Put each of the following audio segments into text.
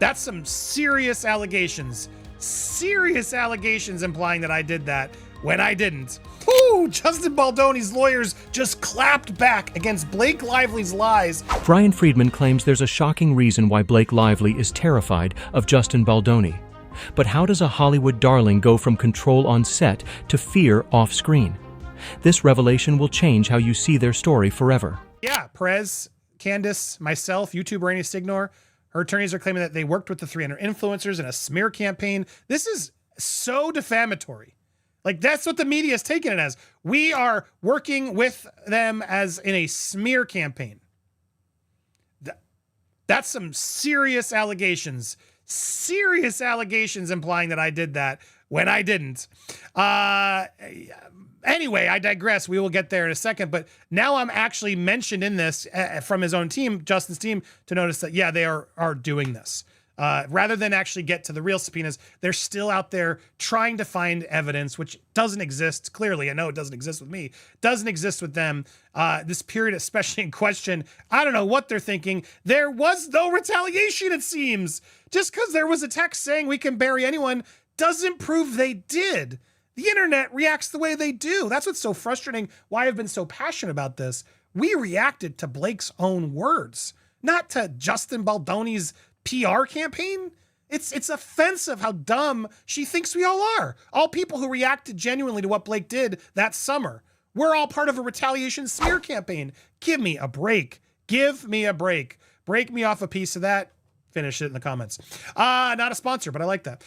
That's some serious allegations. Serious allegations implying that I did that when I didn't. Ooh, Justin Baldoni's lawyers just clapped back against Blake Lively's lies. Bryan Freedman claims there's a shocking reason why Blake Lively is terrified of Justin Baldoni. But how does a Hollywood darling go from control on set to fear off-screen? This revelation will change how you see their story forever. Yeah, Perez, Candace, myself, YouTuber Annie Signor, her attorneys are claiming that they worked with the 300 influencers in a smear campaign. This is so defamatory. Like, that's what the media is taking it as. We are working with them as in a smear campaign. That's some serious allegations. Serious allegations implying that I did that when I didn't. Anyway, I digress. We will get there in a second. But now I'm actually mentioned in this from his own team, Justin's team, to notice that, yeah, they are doing this. Rather than actually get to the real subpoenas, they're still out there trying to find evidence, which doesn't exist. Clearly, I know it doesn't exist with me. Doesn't exist with them. This period, especially in question, I don't know what they're thinking. There was no retaliation, it seems. Just because there was a text saying we can bury anyone doesn't prove they did. The internet reacts the way they do. That's what's so frustrating, why I've been so passionate about this. We reacted to Blake's own words, not to Justin Baldoni's PR campaign. It's offensive how dumb she thinks we all are. All people who reacted genuinely to what Blake did that summer. We're all part of a retaliation smear campaign. Give me a break. Give me a break. Break me off a piece of that. Finish it in the comments. Not a sponsor, but I like that.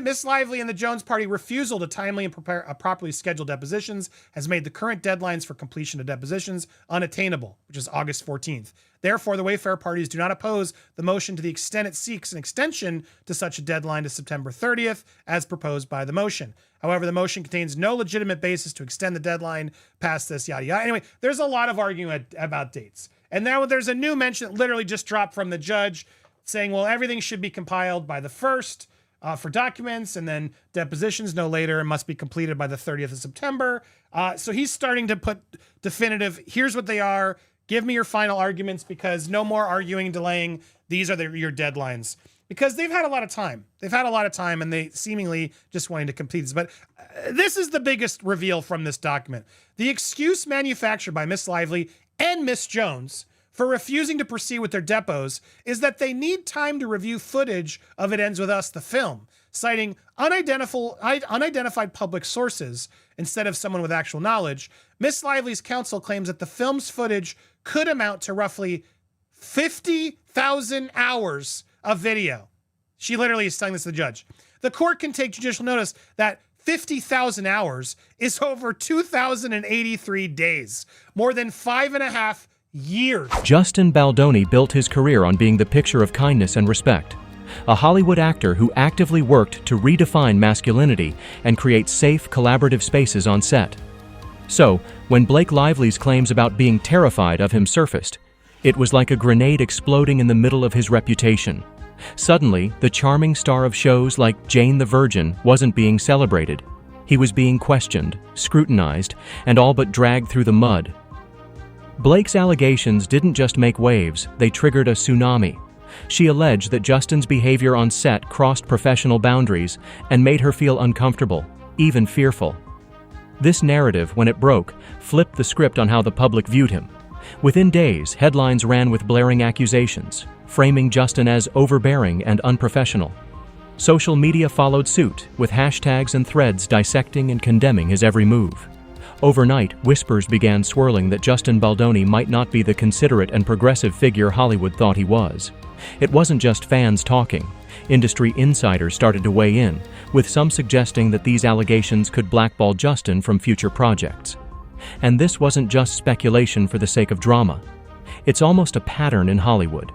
Miss Lively and the Jones Party refusal to timely and properly schedule depositions has made the current deadlines for completion of depositions unattainable, which is August 14th. Therefore, the Wayfarer parties do not oppose the motion to the extent it seeks an extension to such a deadline to September 30th, as proposed by the motion. However, the motion contains no legitimate basis to extend the deadline past this, yada, yada. Anyway, there's a lot of argument about dates. And now there's a new mention that literally just dropped from the judge saying, well, everything should be compiled by the 1st for documents, and then depositions no later and must be completed by the 30th of September. So he's starting to put definitive, here's what they are. Give me your final arguments, because no more arguing and delaying. These are your deadlines, because they've had a lot of time. They've had a lot of time, and they seemingly just wanting to complete this. But this is the biggest reveal from this document. The excuse manufactured by Miss Lively and Miss Jones for refusing to proceed with their depots is that they need time to review footage of It Ends With Us, the film, citing unidentified public sources instead of someone with actual knowledge. Miss Lively's counsel claims that the film's footage could amount to roughly 50,000 hours of video. She literally is telling this to the judge. The court can take judicial notice that 50,000 hours is over 2,083 days, more than 5.5 years. Justin Baldoni built his career on being the picture of kindness and respect. A Hollywood actor who actively worked to redefine masculinity and create safe, collaborative spaces on set. So, when Blake Lively's claims about being terrified of him surfaced, it was like a grenade exploding in the middle of his reputation. Suddenly, the charming star of shows like Jane the Virgin wasn't being celebrated. He was being questioned, scrutinized, and all but dragged through the mud. Blake's allegations didn't just make waves, they triggered a tsunami. She alleged that Justin's behavior on set crossed professional boundaries and made her feel uncomfortable, even fearful. This narrative, when it broke, flipped the script on how the public viewed him. Within days, headlines ran with blaring accusations, framing Justin as overbearing and unprofessional. Social media followed suit, with hashtags and threads dissecting and condemning his every move. Overnight, whispers began swirling that Justin Baldoni might not be the considerate and progressive figure Hollywood thought he was. It wasn't just fans talking. Industry insiders started to weigh in, with some suggesting that these allegations could blackball Justin from future projects. And this wasn't just speculation for the sake of drama. It's almost a pattern in Hollywood.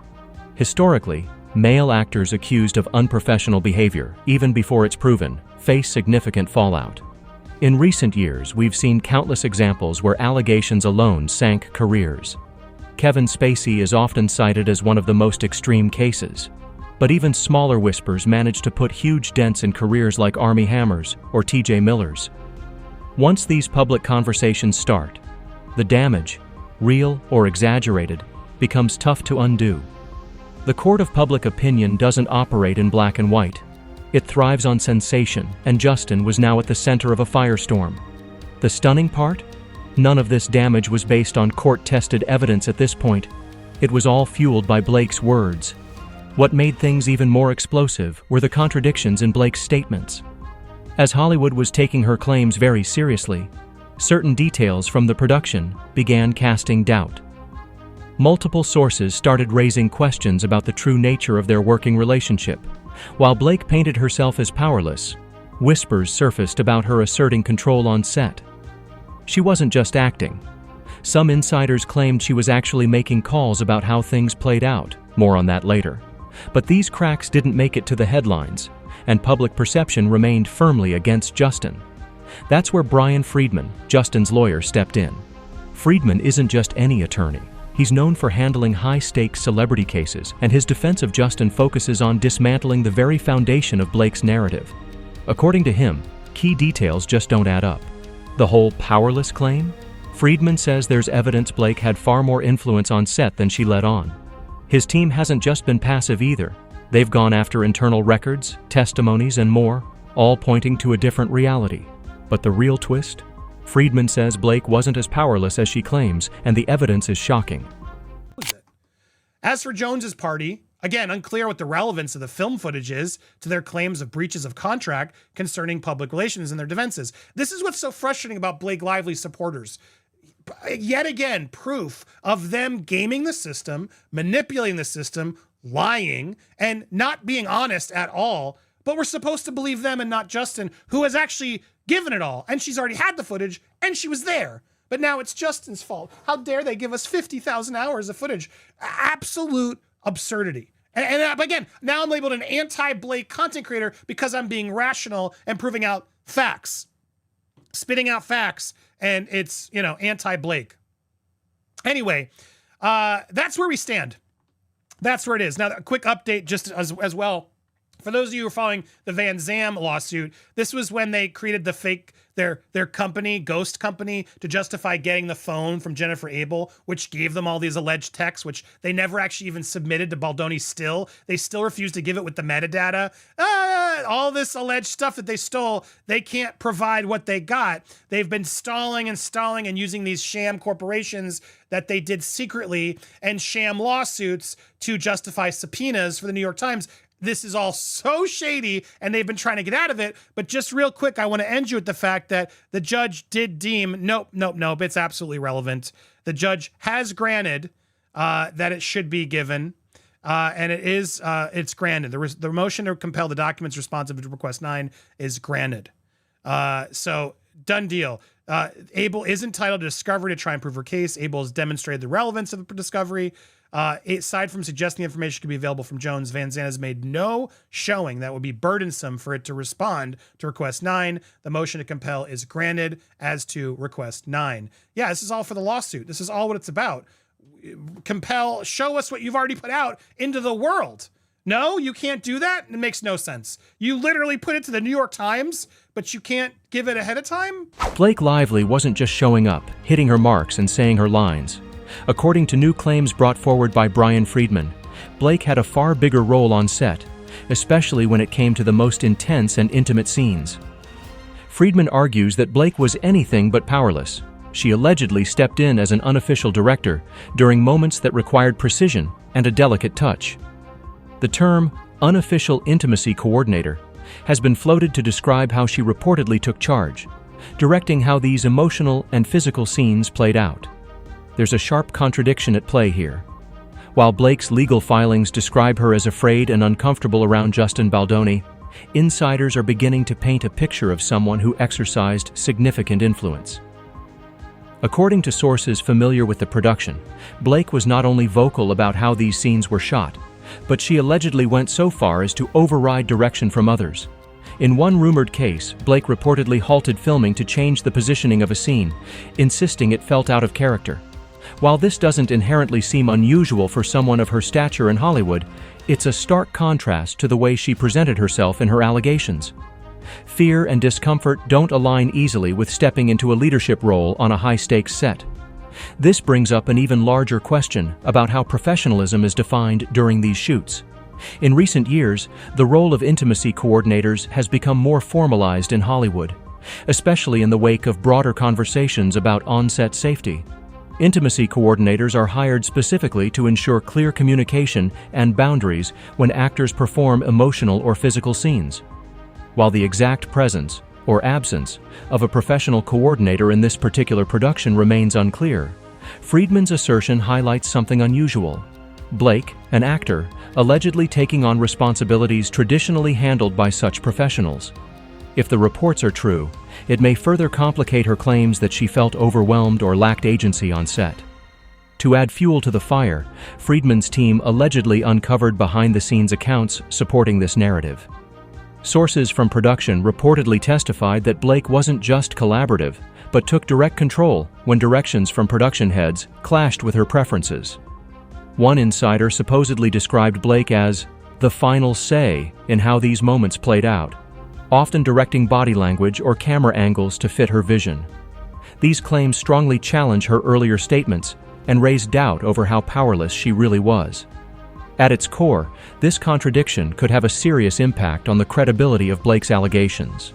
Historically, male actors accused of unprofessional behavior, even before it's proven, face significant fallout. In recent years, we've seen countless examples where allegations alone sank careers. Kevin Spacey is often cited as one of the most extreme cases. But even smaller whispers managed to put huge dents in careers like Armie Hammer's or TJ Miller's. Once these public conversations start, the damage, real or exaggerated, becomes tough to undo. The court of public opinion doesn't operate in black and white. It thrives on sensation, and Justin was now at the center of a firestorm. The stunning part? None of this damage was based on court-tested evidence at this point. It was all fueled by Blake's words. What made things even more explosive were the contradictions in Blake's statements. As Hollywood was taking her claims very seriously, certain details from the production began casting doubt. Multiple sources started raising questions about the true nature of their working relationship. While Blake painted herself as powerless, whispers surfaced about her asserting control on set. She wasn't just acting. Some insiders claimed she was actually making calls about how things played out. More on that later. But these cracks didn't make it to the headlines, and public perception remained firmly against Justin. That's where Bryan Freedman, Justin's lawyer, stepped in. Freedman isn't just any attorney. He's known for handling high-stakes celebrity cases, and his defense of Justin focuses on dismantling the very foundation of Blake's narrative. According to him, key details just don't add up. The whole powerless claim? Freedman says there's evidence Blake had far more influence on set than she let on. His team hasn't just been passive either. They've gone after internal records, testimonies, and more, all pointing to a different reality. But the real twist? Freedman says Blake wasn't as powerless as she claims, and the evidence is shocking. As for Jones's party, again, unclear what the relevance of the film footage is to their claims of breaches of contract concerning public relations and their defenses. This is what's so frustrating about Blake Lively's supporters. Yet again, proof of them gaming the system, manipulating the system, lying, and not being honest at all. But we're supposed to believe them and not Justin, who has actually given it all. And she's already had the footage, and she was there. But now it's Justin's fault. How dare they give us 50,000 hours of footage? Absolute absurdity. And again, now I'm labeled an anti-Blake content creator because I'm being rational and proving out facts. Spitting out facts, and it's, anti-Blake. Anyway, that's where we stand. That's where it is. Now, a quick update just as well. For those of you who are following the Van Zam lawsuit, this was when they created the fake, their company, Ghost Company, to justify getting the phone from Jennifer Abel, which gave them all these alleged texts, which they never actually even submitted to Baldoni still. They still refused to give it with the metadata. All this alleged stuff that they stole, they can't provide what they got. They've been stalling and using these sham corporations that they did secretly and sham lawsuits to justify subpoenas for the New York Times. This is all so shady, and they've been trying to get out of it. But just real quick, I want to end you with the fact that the judge did deem, nope, it's absolutely relevant. The judge has granted that it should be given, and it's granted. The motion to compel the documents responsive to request 9 is granted. So done deal. Abel is entitled to discovery to try and prove her case. Abel has demonstrated the relevance of the discovery. Aside from suggesting information could be available from Jones, Van Zandt has made no showing that would be burdensome for it to respond to request 9. The motion to compel is granted as to request 9. Yeah, this is all for the lawsuit. This is all what it's about. Compel, show us what you've already put out into the world. No, you can't do that. It makes no sense. You literally put it to the New York Times, but you can't give it ahead of time? Blake Lively wasn't just showing up, hitting her marks and saying her lines. According to new claims brought forward by Bryan Freedman, Blake had a far bigger role on set, especially when it came to the most intense and intimate scenes. Freedman argues that Blake was anything but powerless. She allegedly stepped in as an unofficial director during moments that required precision and a delicate touch. The term unofficial intimacy coordinator has been floated to describe how she reportedly took charge, directing how these emotional and physical scenes played out. There's a sharp contradiction at play here. While Blake's legal filings describe her as afraid and uncomfortable around Justin Baldoni, insiders are beginning to paint a picture of someone who exercised significant influence. According to sources familiar with the production, Blake was not only vocal about how these scenes were shot, but she allegedly went so far as to override direction from others. In one rumored case, Blake reportedly halted filming to change the positioning of a scene, insisting it felt out of character. While this doesn't inherently seem unusual for someone of her stature in Hollywood, it's a stark contrast to the way she presented herself in her allegations. Fear and discomfort don't align easily with stepping into a leadership role on a high-stakes set. This brings up an even larger question about how professionalism is defined during these shoots. In recent years, the role of intimacy coordinators has become more formalized in Hollywood, especially in the wake of broader conversations about on-set safety. Intimacy coordinators are hired specifically to ensure clear communication and boundaries when actors perform emotional or physical scenes. While the exact presence or absence of a professional coordinator in this particular production remains unclear, Freedman's assertion highlights something unusual. Blake, an actor, allegedly taking on responsibilities traditionally handled by such professionals. If the reports are true, it may further complicate her claims that she felt overwhelmed or lacked agency on set. To add fuel to the fire, Freedman's team allegedly uncovered behind-the-scenes accounts supporting this narrative. Sources from production reportedly testified that Blake wasn't just collaborative, but took direct control when directions from production heads clashed with her preferences. One insider supposedly described Blake as the final say in how these moments played out, often directing body language or camera angles to fit her vision. These claims strongly challenge her earlier statements and raise doubt over how powerless she really was. At its core, this contradiction could have a serious impact on the credibility of Blake's allegations.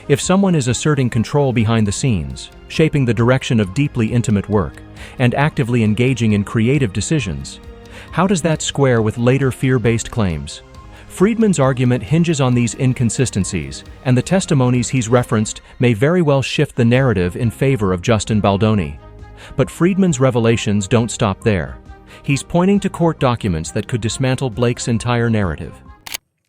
If someone is asserting control behind the scenes, shaping the direction of deeply intimate work, and actively engaging in creative decisions, how does that square with later fear-based claims? Freedman's argument hinges on these inconsistencies, and the testimonies he's referenced may very well shift the narrative in favor of Justin Baldoni. But Freedman's revelations don't stop there. He's pointing to court documents that could dismantle Blake's entire narrative.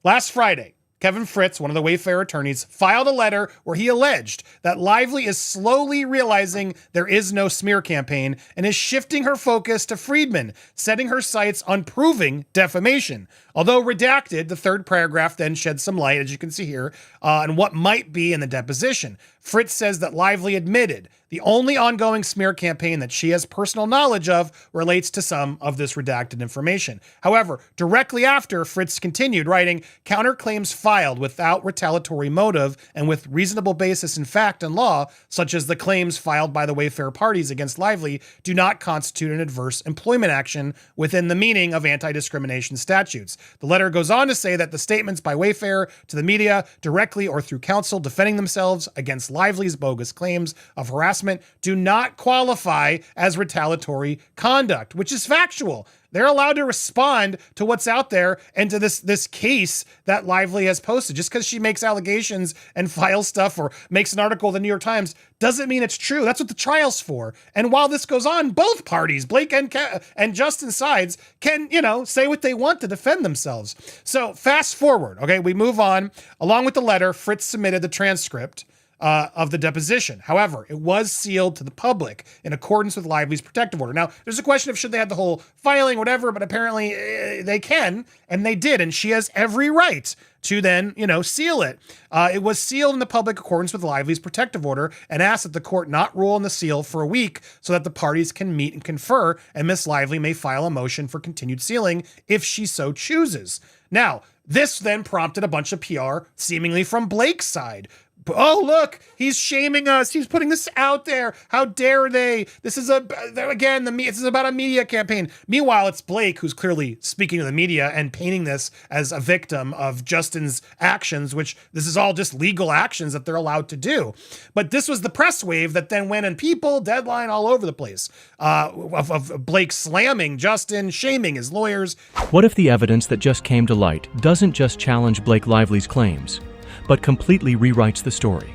Last Friday, Kevin Fritz, one of the Wayfair attorneys, filed a letter where he alleged that Lively is slowly realizing there is no smear campaign and is shifting her focus to Freedman, setting her sights on proving defamation. Although redacted, the third paragraph then sheds some light, as you can see here, on what might be in the deposition. Fritz says that Lively admitted the only ongoing smear campaign that she has personal knowledge of relates to some of this redacted information. However, directly after, Fritz continued writing, counterclaims filed without retaliatory motive and with reasonable basis in fact and law, such as the claims filed by the Wayfair parties against Lively, do not constitute an adverse employment action within the meaning of anti-discrimination statutes. The letter goes on to say that the statements by Wayfair to the media, directly or through counsel defending themselves against Lively's bogus claims of harassment, do not qualify as retaliatory conduct, which is factual. They're allowed to respond to what's out there and to this case that Lively has posted. Just because she makes allegations and files stuff or makes an article in the New York Times doesn't mean it's true. That's what the trial's for. And while this goes on, both parties, Blake and Justin's sides, can, say what they want to defend themselves. So fast forward, okay, we move on. Along with the letter, Fritz submitted the transcript of the deposition. However, it was sealed to the public in accordance with Lively's protective order. Now, there's a question of should they have the whole filing, whatever, but apparently they can, and they did, and she has every right to then, seal it. It was sealed in the public accordance with Lively's protective order and asked that the court not rule on the seal for a week so that the parties can meet and confer, and Miss Lively may file a motion for continued sealing if she so chooses. Now, this then prompted a bunch of PR, seemingly from Blake's side. Oh, look, he's shaming us. He's putting this out there. How dare they? This is this is about a media campaign. Meanwhile, it's Blake who's clearly speaking to the media and painting this as a victim of Justin's actions, which this is all just legal actions that they're allowed to do. But this was the press wave that then went in People, Deadline, all over the place, of Blake slamming Justin, shaming his lawyers. What if the evidence that just came to light doesn't just challenge Blake Lively's claims, but completely rewrites the story?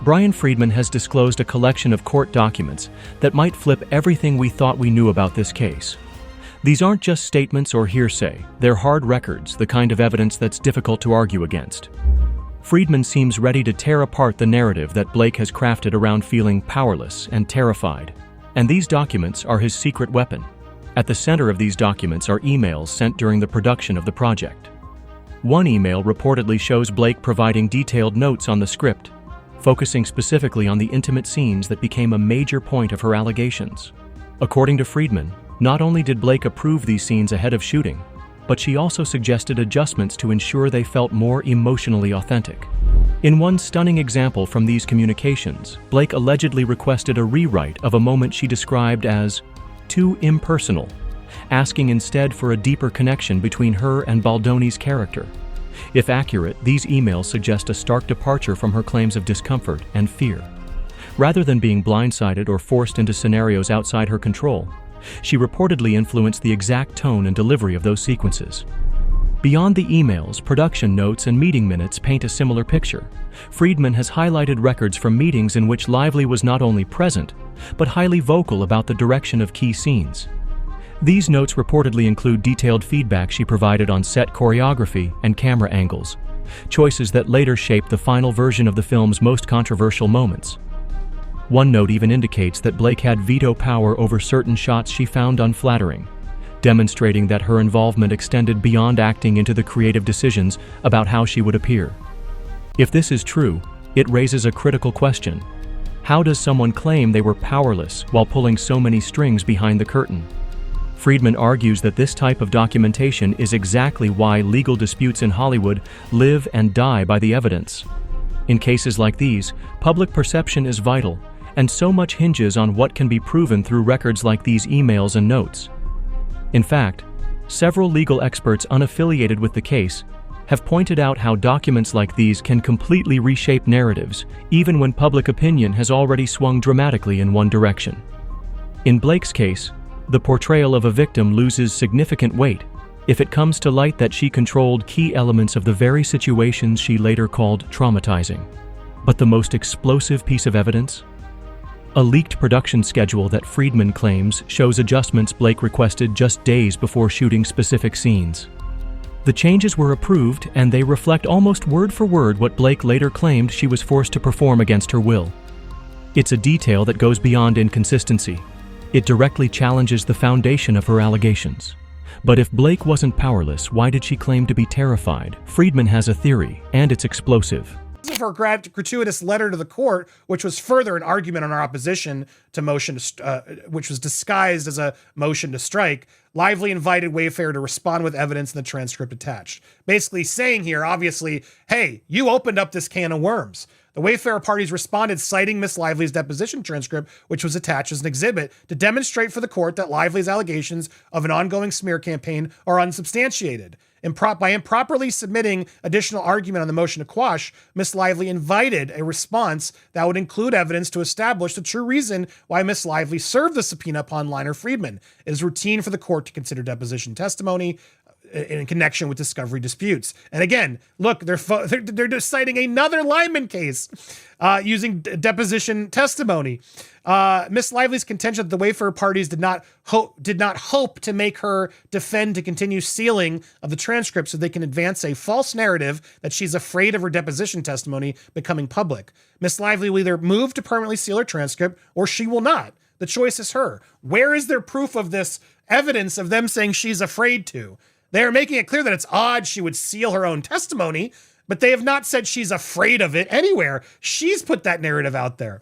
Bryan Freedman has disclosed a collection of court documents that might flip everything we thought we knew about this case. These aren't just statements or hearsay, they're hard records, the kind of evidence that's difficult to argue against. Freedman seems ready to tear apart the narrative that Blake has crafted around feeling powerless and terrified. And these documents are his secret weapon. At the center of these documents are emails sent during the production of the project. One email reportedly shows Blake providing detailed notes on the script, focusing specifically on the intimate scenes that became a major point of her allegations. According to Freedman, not only did Blake approve these scenes ahead of shooting, but she also suggested adjustments to ensure they felt more emotionally authentic. In one stunning example from these communications, Blake allegedly requested a rewrite of a moment she described as too impersonal, asking instead for a deeper connection between her and Baldoni's character. If accurate, these emails suggest a stark departure from her claims of discomfort and fear. Rather than being blindsided or forced into scenarios outside her control, she reportedly influenced the exact tone and delivery of those sequences. Beyond the emails, production notes and meeting minutes paint a similar picture. Freedman has highlighted records from meetings in which Lively was not only present, but highly vocal about the direction of key scenes. These notes reportedly include detailed feedback she provided on set choreography and camera angles, choices that later shaped the final version of the film's most controversial moments. One note even indicates that Blake had veto power over certain shots she found unflattering, demonstrating that her involvement extended beyond acting into the creative decisions about how she would appear. If this is true, it raises a critical question. How does someone claim they were powerless while pulling so many strings behind the curtain? Freedman argues that this type of documentation is exactly why legal disputes in Hollywood live and die by the evidence. In cases like these, public perception is vital, and so much hinges on what can be proven through records like these emails and notes. In fact, several legal experts unaffiliated with the case have pointed out how documents like these can completely reshape narratives, even when public opinion has already swung dramatically in one direction. In Blake's case, the portrayal of a victim loses significant weight if it comes to light that she controlled key elements of the very situations she later called traumatizing. But the most explosive piece of evidence? A leaked production schedule that Freedman claims shows adjustments Blake requested just days before shooting specific scenes. The changes were approved, and they reflect almost word for word what Blake later claimed she was forced to perform against her will. It's a detail that goes beyond inconsistency. It directly challenges the foundation of her allegations. But if Blake wasn't powerless, why did she claim to be terrified? Freedman has a theory, and it's explosive. Of her gratuitous letter to the court, which was further an argument on our opposition to motion, which was disguised as a motion to strike, Lively invited Wayfair to respond with evidence in the transcript attached. Basically saying here, obviously, hey, you opened up this can of worms. The Wayfair parties responded citing Miss Lively's deposition transcript, which was attached as an exhibit, to demonstrate for the court that Lively's allegations of an ongoing smear campaign are unsubstantiated. By improperly submitting additional argument on the motion to quash, Miss Lively invited a response that would include evidence to establish the true reason why Miss Lively served the subpoena upon Liner Freedman. It is routine for the court to consider deposition testimony in connection with discovery disputes. And again, look, they're just citing another Lyman case using deposition testimony. Miss Lively's contention that the Wayfair parties did not hope to make her defend to continue sealing of the transcript so they can advance a false narrative that she's afraid of her deposition testimony becoming public. Miss Lively will either move to permanently seal her transcript or she will not. The choice is her. Where is there proof of this evidence of them saying she's afraid to? They're making it clear that it's odd she would seal her own testimony, but they have not said she's afraid of it anywhere. She's put that narrative out there.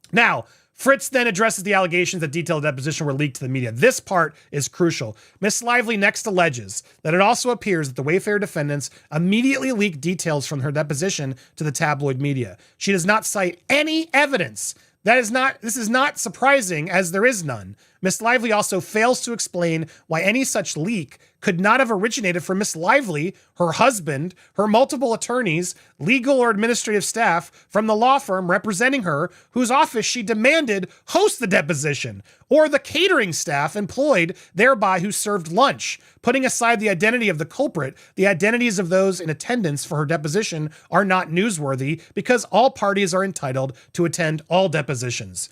Now, Fritz then addresses the allegations that detailed deposition were leaked to the media. This part is crucial. Miss Lively next alleges that it also appears that the Wayfair defendants immediately leaked details from her deposition to the tabloid media. She does not cite any evidence. This is not surprising, as there is none. Miss Lively also fails to explain why any such leak could not have originated from Miss Lively, her husband, her multiple attorneys, legal or administrative staff from the law firm representing her, whose office she demanded host the deposition, or the catering staff employed thereby who served lunch. Putting aside the identity of the culprit, the identities of those in attendance for her deposition are not newsworthy because all parties are entitled to attend all depositions.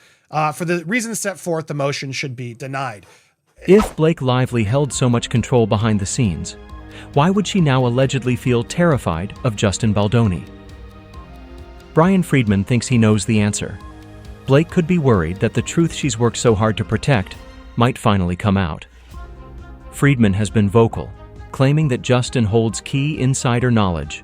For the reasons set forth, the motion should be denied. If Blake Lively held so much control behind the scenes, why would she now allegedly feel terrified of Justin Baldoni? Bryan Freedman thinks he knows the answer. Blake could be worried that the truth she's worked so hard to protect might finally come out. Freedman has been vocal, claiming that Justin holds key insider knowledge,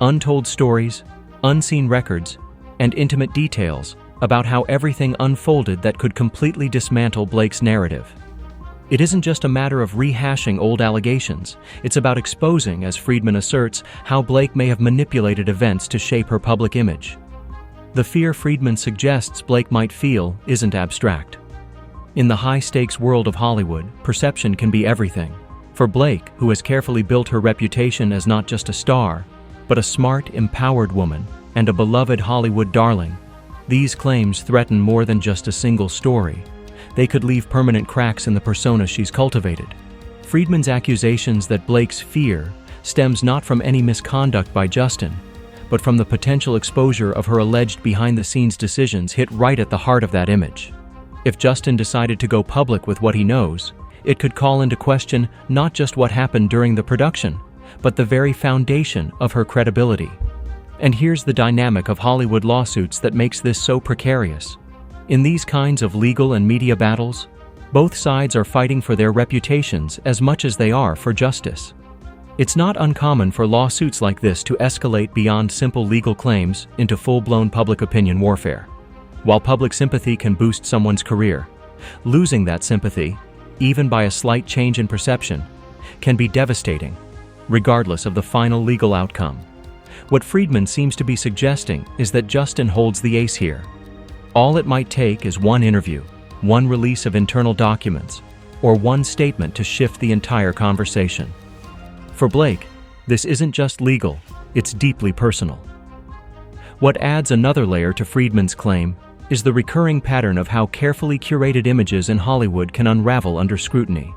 untold stories, unseen records, and intimate details about how everything unfolded that could completely dismantle Blake's narrative. It isn't just a matter of rehashing old allegations, it's about exposing, as Freedman asserts, how Blake may have manipulated events to shape her public image. The fear Freedman suggests Blake might feel isn't abstract. In the high-stakes world of Hollywood, perception can be everything. For Blake, who has carefully built her reputation as not just a star, but a smart, empowered woman and a beloved Hollywood darling, these claims threaten more than just a single story. They could leave permanent cracks in the persona she's cultivated. Freedman's accusations that Blake's fear stems not from any misconduct by Justin, but from the potential exposure of her alleged behind-the-scenes decisions hit right at the heart of that image. If Justin decided to go public with what he knows, it could call into question not just what happened during the production, but the very foundation of her credibility. And here's the dynamic of Hollywood lawsuits that makes this so precarious. In these kinds of legal and media battles, both sides are fighting for their reputations as much as they are for justice. It's not uncommon for lawsuits like this to escalate beyond simple legal claims into full-blown public opinion warfare. While public sympathy can boost someone's career, losing that sympathy, even by a slight change in perception, can be devastating, regardless of the final legal outcome. What Freedman seems to be suggesting is that Justin holds the ace here. All it might take is one interview, one release of internal documents, or one statement to shift the entire conversation. For Blake, this isn't just legal, it's deeply personal. What adds another layer to Freedman's claim is the recurring pattern of how carefully curated images in Hollywood can unravel under scrutiny.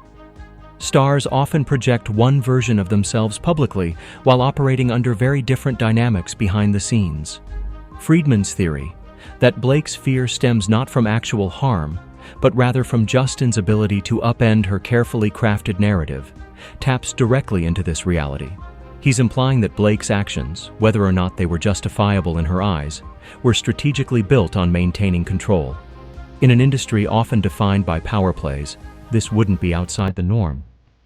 Stars often project one version of themselves publicly while operating under very different dynamics behind the scenes. Freedman's theory, that Blake's fear stems not from actual harm, but rather from Justin's ability to upend her carefully crafted narrative, taps directly into this reality. He's implying that Blake's actions, whether or not they were justifiable in her eyes, were strategically built on maintaining control. In an industry often defined by power plays, this wouldn't be outside the norm.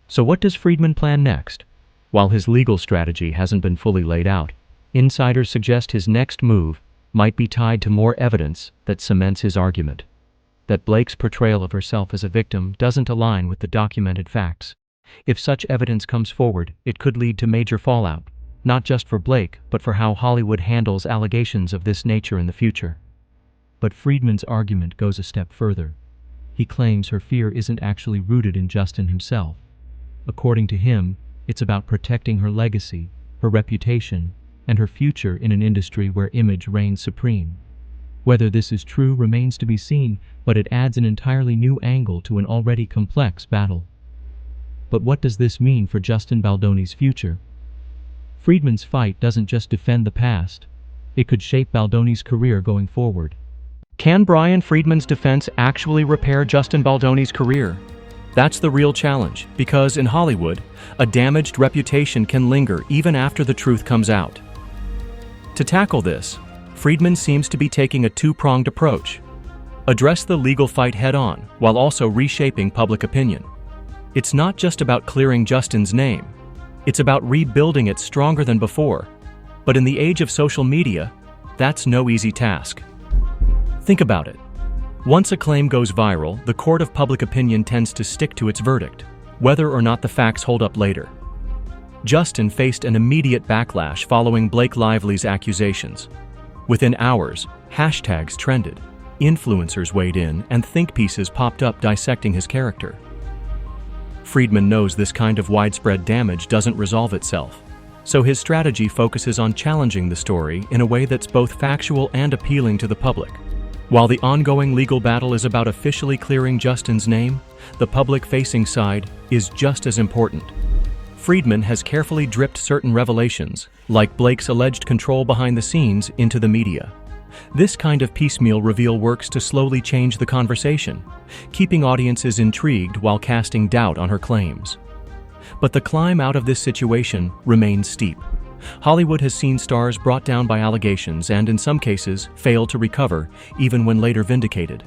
So what does Freedman plan next? While his legal strategy hasn't been fully laid out, insiders suggest his next move might be tied to more evidence that cements his argument. That Blake's portrayal of herself as a victim doesn't align with the documented facts. If such evidence comes forward, it could lead to major fallout, not just for Blake, but for how Hollywood handles allegations of this nature in the future. But Freedman's argument goes a step further. He claims her fear isn't actually rooted in Justin himself. According to him, it's about protecting her legacy, her reputation, and her future in an industry where image reigns supreme. Whether this is true remains to be seen, but it adds an entirely new angle to an already complex battle. But what does this mean for Justin Baldoni's future? Freedman's fight doesn't just defend the past. It could shape Baldoni's career going forward. Can Bryan Freedman's defense actually repair Justin Baldoni's career? That's the real challenge, because in Hollywood, a damaged reputation can linger even after the truth comes out. To tackle this, Freedman seems to be taking a two-pronged approach. Address the legal fight head-on, while also reshaping public opinion. It's not just about clearing Justin's name. It's about rebuilding it stronger than before. But in the age of social media, that's no easy task. Think about it. Once a claim goes viral, the court of public opinion tends to stick to its verdict, whether or not the facts hold up later. Justin faced an immediate backlash following Blake Lively's accusations. Within hours, hashtags trended, influencers weighed in, and think pieces popped up dissecting his character. Freedman knows this kind of widespread damage doesn't resolve itself, so his strategy focuses on challenging the story in a way that's both factual and appealing to the public. While the ongoing legal battle is about officially clearing Justin's name, the public-facing side is just as important. Freedman has carefully dripped certain revelations, like Blake's alleged control behind the scenes, into the media. This kind of piecemeal reveal works to slowly change the conversation, keeping audiences intrigued while casting doubt on her claims. But the climb out of this situation remains steep. Hollywood has seen stars brought down by allegations and, in some cases, failed to recover, even when later vindicated.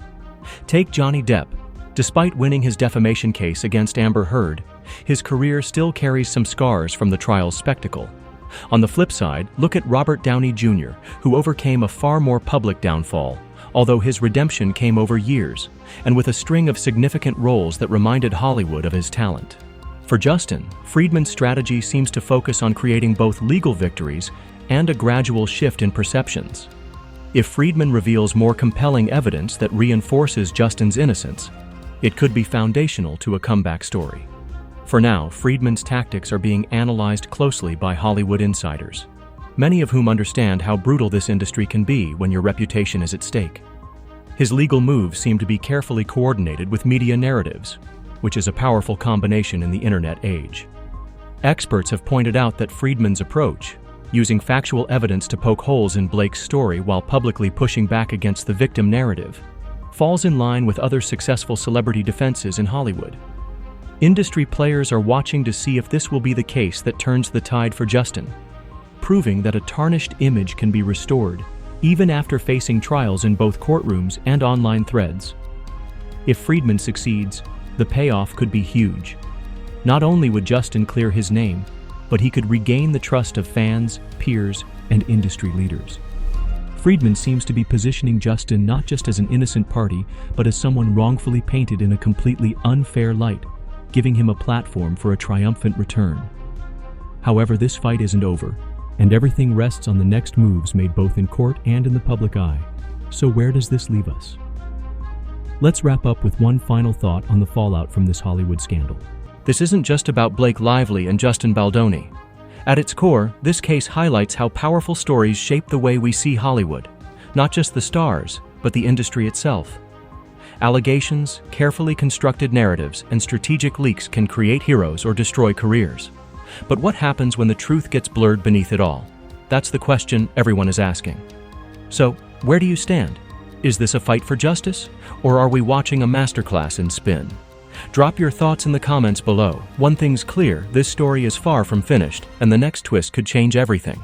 Take Johnny Depp. Despite winning his defamation case against Amber Heard, his career still carries some scars from the trial's spectacle. On the flip side, look at Robert Downey Jr., who overcame a far more public downfall, although his redemption came over years, and with a string of significant roles that reminded Hollywood of his talent. For Justin, Freedman's strategy seems to focus on creating both legal victories and a gradual shift in perceptions. If Freedman reveals more compelling evidence that reinforces Justin's innocence, it could be foundational to a comeback story. For now, Freedman's tactics are being analyzed closely by Hollywood insiders, many of whom understand how brutal this industry can be when your reputation is at stake. His legal moves seem to be carefully coordinated with media narratives, which is a powerful combination in the internet age. Experts have pointed out that Freedman's approach, using factual evidence to poke holes in Blake's story while publicly pushing back against the victim narrative, falls in line with other successful celebrity defenses in Hollywood. Industry players are watching to see if this will be the case that turns the tide for Justin, proving that a tarnished image can be restored even after facing trials in both courtrooms and online threads. If Freedman succeeds, the payoff could be huge. Not only would Justin clear his name, but he could regain the trust of fans, peers, and industry leaders. Freedman seems to be positioning Justin not just as an innocent party, but as someone wrongfully painted in a completely unfair light, giving him a platform for a triumphant return. However, this fight isn't over, and everything rests on the next moves made both in court and in the public eye. So where does this leave us? Let's wrap up with one final thought on the fallout from this Hollywood scandal. This isn't just about Blake Lively and Justin Baldoni. At its core, this case highlights how powerful stories shape the way we see Hollywood, not just the stars, but the industry itself. Allegations, carefully constructed narratives, and strategic leaks can create heroes or destroy careers. But what happens when the truth gets blurred beneath it all? That's the question everyone is asking. So, where do you stand? Is this a fight for justice, or are we watching a masterclass in spin? Drop your thoughts in the comments below. One thing's clear, this story is far from finished, and the next twist could change everything.